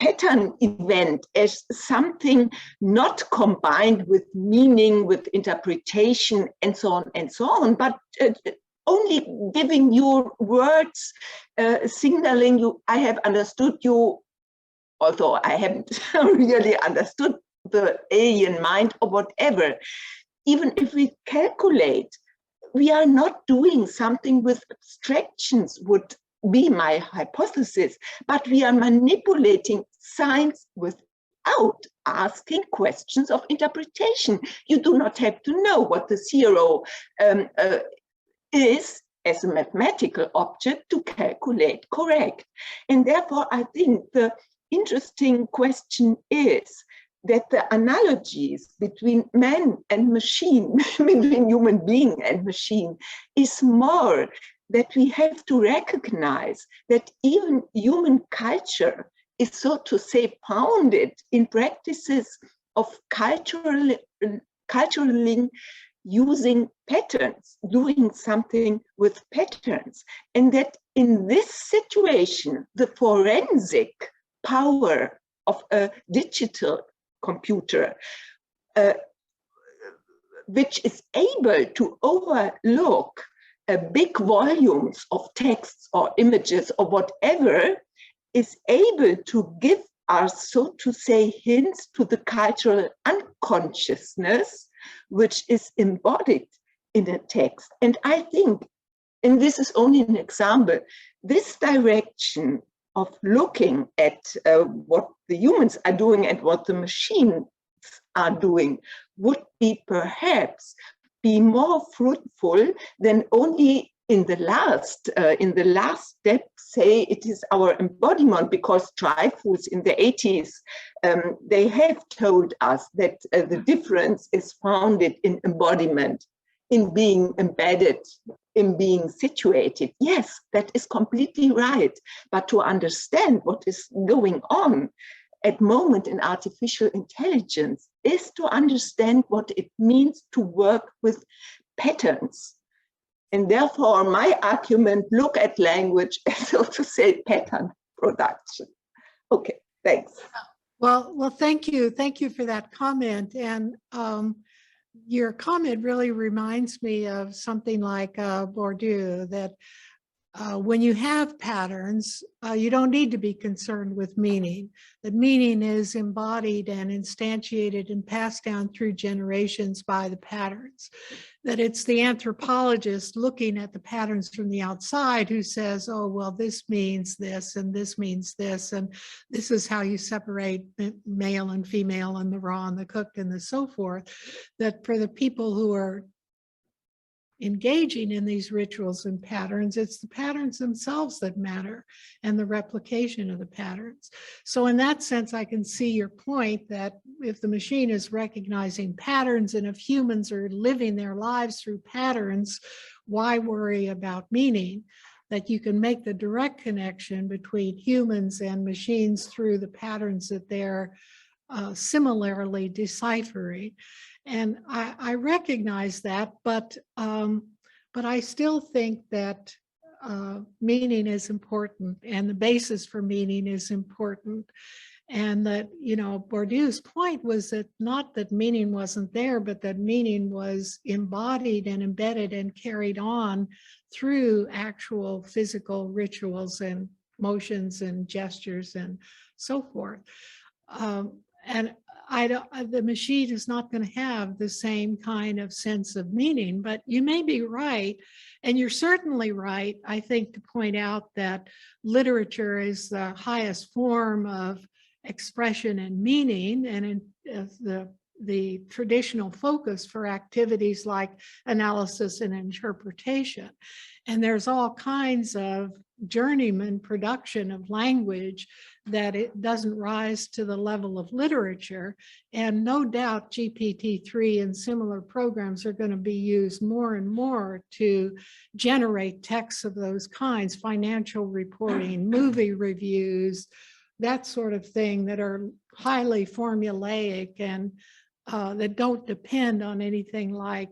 pattern event as something not combined with meaning, with interpretation, and so on, but only giving you words, signaling you, I have understood you, although I haven't really understood the alien mind or whatever. Even if we calculate, we are not doing something with abstractions, would be my hypothesis, but we are manipulating science without asking questions of interpretation. You do not have to know what the zero is as a mathematical object to calculate correct. And therefore, I think the interesting question is that the analogies between man and machine, between human being and machine, is more that we have to recognize that even human culture is, so to say, founded in practices of cultural using patterns, doing something with patterns, and that in this situation, the forensic power of a digital computer, which is able to overlook big volumes of texts or images or whatever, is able to give us, so to say, hints to the cultural unconsciousness, which is embodied in a text. And I think, and this is only an example, this direction of looking at what the humans are doing and what the machines are doing would be perhaps be more fruitful than only in the last step say it is our embodiment, because Dreyfus in the 80s, they have told us that the difference is founded in embodiment, in being embedded, in being situated. Yes, that is completely right. But to understand what is going on at the moment in artificial intelligence is to understand what it means to work with patterns. And therefore, my argument, look at language as, so to say, pattern production. Okay, thanks. Well, thank you. Thank you for that comment. And your comment really reminds me of something like Bourdieu, that when you have patterns, you don't need to be concerned with meaning. That meaning is embodied and instantiated and passed down through generations by the patterns. That it's the anthropologist looking at the patterns from the outside who says, oh, well, this means this, and this means this, and this is how you separate male and female and the raw and the cooked and the so forth. That for the people who are engaging in these rituals and patterns, it's the patterns themselves that matter and the replication of the patterns. So in that sense, I can see your point that if the machine is recognizing patterns and if humans are living their lives through patterns, why worry about meaning? That you can make the direct connection between humans and machines through the patterns that they're similarly deciphering. And I recognize that, but I still think that meaning is important and the basis for meaning is important. And that, you know, Bourdieu's point was that not that meaning wasn't there, but that meaning was embodied and embedded and carried on through actual physical rituals and motions and gestures and so forth. And the machine is not going to have the same kind of sense of meaning, but you may be right. And you're certainly right, I think, to point out that literature is the highest form of expression and meaning, and the traditional focus for activities like analysis and interpretation. And there's all kinds of journeyman production of language that it doesn't rise to the level of literature. And no doubt GPT-3 and similar programs are going to be used more and more to generate texts of those kinds, financial reporting, movie reviews, that sort of thing, that are highly formulaic and that don't depend on anything like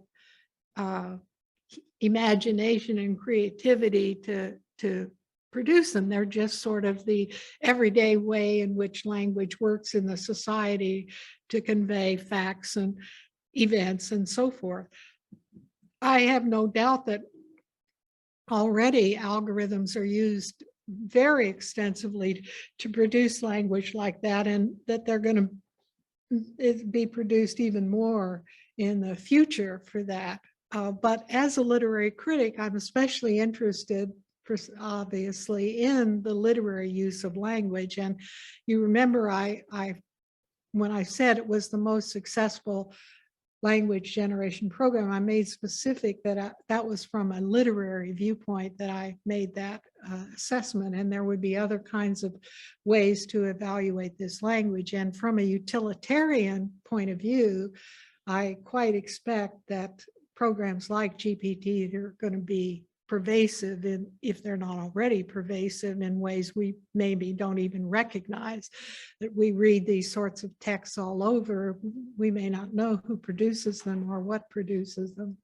imagination and creativity to produce them. They're just sort of the everyday way in which language works in the society to convey facts and events and so forth. I have no doubt that already algorithms are used very extensively to produce language like that, and that they're going to be produced even more in the future for that. But as a literary critic, I'm especially interested, obviously, in the literary use of language. And you remember when I said it was the most successful language generation program, I made specific that that was from a literary viewpoint that I made that assessment, and there would be other kinds of ways to evaluate this language. And from a utilitarian point of view, I quite expect that programs like GPT are going to be pervasive, if they're not already pervasive, in ways we maybe don't even recognize. That we read these sorts of texts all over, we may not know who produces them or what produces them.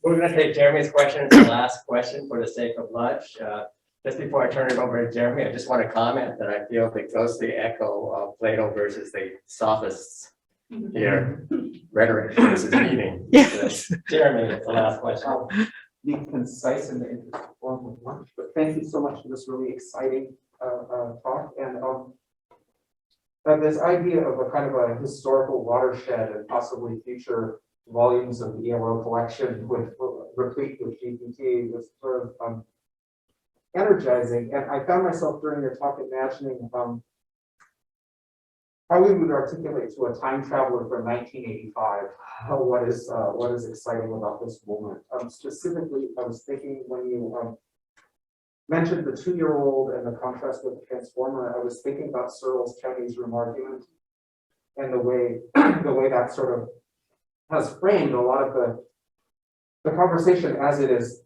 We're going to take Jeremy's question as the last question for the sake of lunch. Just before I turn it over to Jeremy, I just want to comment that I feel the ghostly echo of Plato versus the sophists here, rhetoric versus meaning. Yes. Jeremy, it's the last question. Be concise in the interest of form of lunch, but thank you so much for this really exciting talk. And this idea of a kind of a historical watershed and possibly future volumes of the ELO collection replete with GPT was sort of energizing. And I found myself during your talk imagining how we would articulate to a time traveler from 1985 what is exciting about this moment. Specifically, I was thinking when you mentioned the 2-year-old and the contrast with the transformer, I was thinking about Searle's Chinese room argument and the way that sort of has framed a lot of the conversation as it is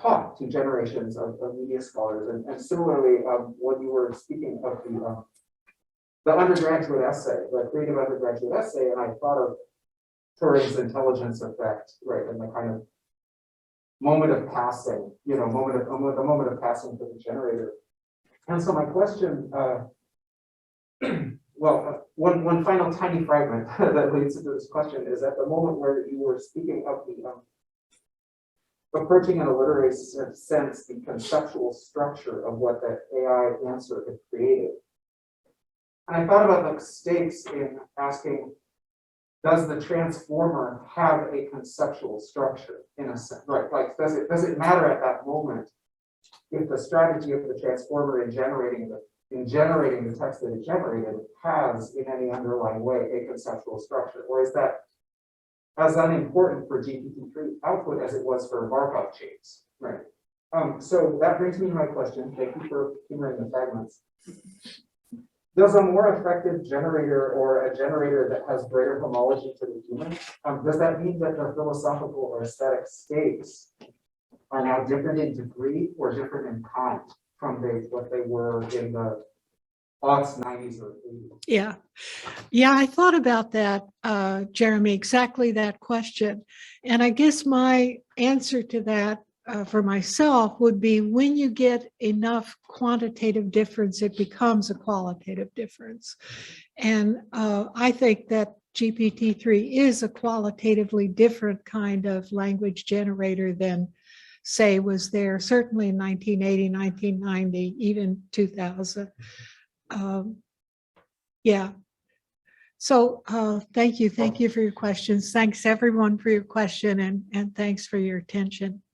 taught to generations of media scholars. And similarly, when you were speaking of the undergraduate essay, the creative undergraduate essay, and I thought of Turing's intelligence effect, right, and the kind of moment of passing, the moment of passing for the generator. And so my question, one final tiny fragment that leads into this question is at the moment where you were speaking of the approaching in a literary sense the conceptual structure of what that AI answer had created. And I thought about the stakes in asking, does the transformer have a conceptual structure in a sense, right? Like, does it matter at that moment if the strategy of the transformer in generating the text that it generated has in any underlying way a conceptual structure, or is that as unimportant for GPT-3 output as it was for Markov chains, right? So that brings me to my question. Thank you for humoring the fragments. Does a more effective generator or a generator that has greater homology to the human, does that mean that the philosophical or aesthetic stakes are now different in degree or different in kind from what they were in the aughts, 90s, or 80s? Yeah, I thought about that, Jeremy, exactly that question. And I guess my answer to that for myself would be, when you get enough quantitative difference, it becomes a qualitative difference. And I think that GPT-3 is a qualitatively different kind of language generator than, say, was there certainly in 1980, 1990, even 2000. So thank you for your questions. Thanks everyone for your question, and thanks for your attention.